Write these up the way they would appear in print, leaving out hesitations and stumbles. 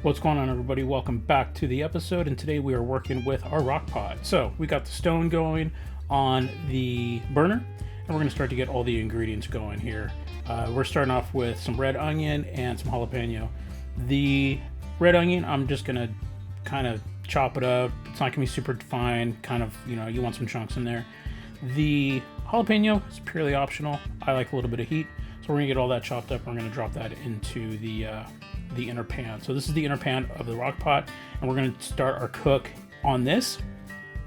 What's going on, everybody? Welcome back to the episode, and today we are working with our Rockpot. So we got the stone going on the burner, and we're going to start to get all the ingredients going here. We're starting off with some red onion and some jalapeno. The red onion, I'm just going to kind of chop it up. It's not going to be super fine, kind of, you want some chunks in there. The jalapeno is purely optional. I like a little bit of heat, so we're going to get all that chopped up. We're going to drop that into the inner pan. So this is the inner pan of the Rockpot, and we're going to start our cook on this.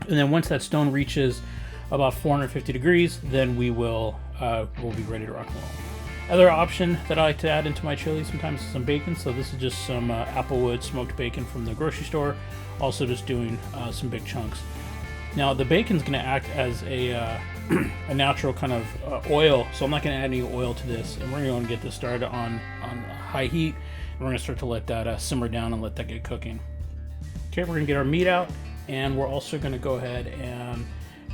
And then once that stone reaches about 450 degrees, then we'll be ready to rock and roll. Other option that I like to add into my chili sometimes is some bacon. So this is just some Applewood smoked bacon from the grocery store. Also just doing some big chunks. Now the bacon's going to act as a natural kind of oil, so I'm not going to add any oil to this, and we're going to get this started on high heat. We're going to start to let that simmer down and let that get cooking. Okay, we're going to get our meat out, and we're also going to go ahead and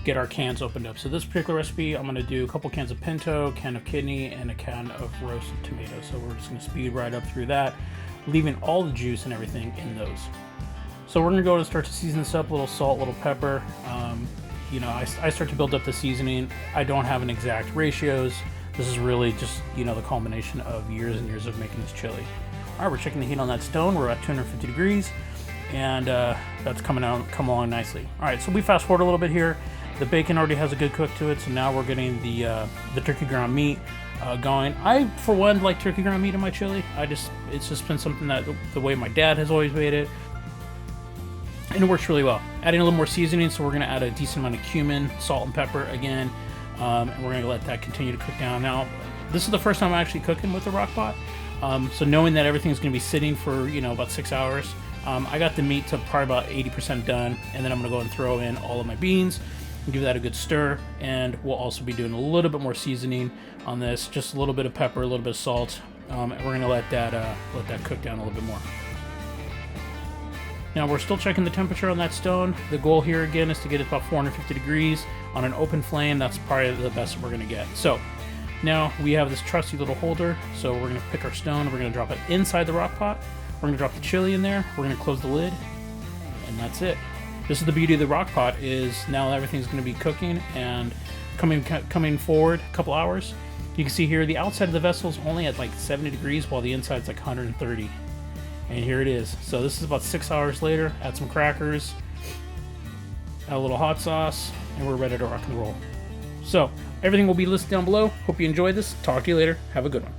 get our cans opened up. So this particular recipe, I'm going to do a couple cans of pinto, can of kidney, and a can of roasted tomatoes. So we're just going to speed right up through that, leaving all the juice and everything in those. So we're going to go and start to season this up, a little salt, a little pepper. I start to build up the seasoning. I don't have an exact ratios. This is really just, the culmination of years and years of making this chili. All right, we're checking the heat on that stone. We're at 250 degrees, and that's come along nicely. All right, so we fast forward a little bit here. The bacon already has a good cook to it, so now we're getting the turkey ground meat going. I, for one, like turkey ground meat in my chili. It's just been something that the way my dad has always made it, and it works really well. Adding a little more seasoning, so we're going to add a decent amount of cumin, salt, and pepper again, and we're going to let that continue to cook down. Now, this is the first time I'm actually cooking with the Rockpot. So knowing that everything's going to be sitting for, about 6 hours, I got the meat to probably about 80% done, and then I'm going to go and throw in all of my beans and give that a good stir, and we'll also be doing a little bit more seasoning on this, just a little bit of pepper, a little bit of salt, and we're going to let that cook down a little bit more. Now we're still checking the temperature on that stone. The goal here again is to get it about 450 degrees on an open flame. That's probably the best we're going to get. So now we have this trusty little holder, so we're going to pick our stone, we're going to drop it inside the Rockpot, we're going to drop the chili in there, we're going to close the lid, and that's it. This is the beauty of the Rockpot, is now everything's going to be cooking and coming forward a couple hours. You can see here the outside of the vessel is only at like 70 degrees while the inside's like 130. And here it is. So this is about 6 hours later. Add some crackers, add a little hot sauce, and we're ready to rock and roll. So everything will be listed down below. Hope you enjoyed this. Talk to you later. Have a good one.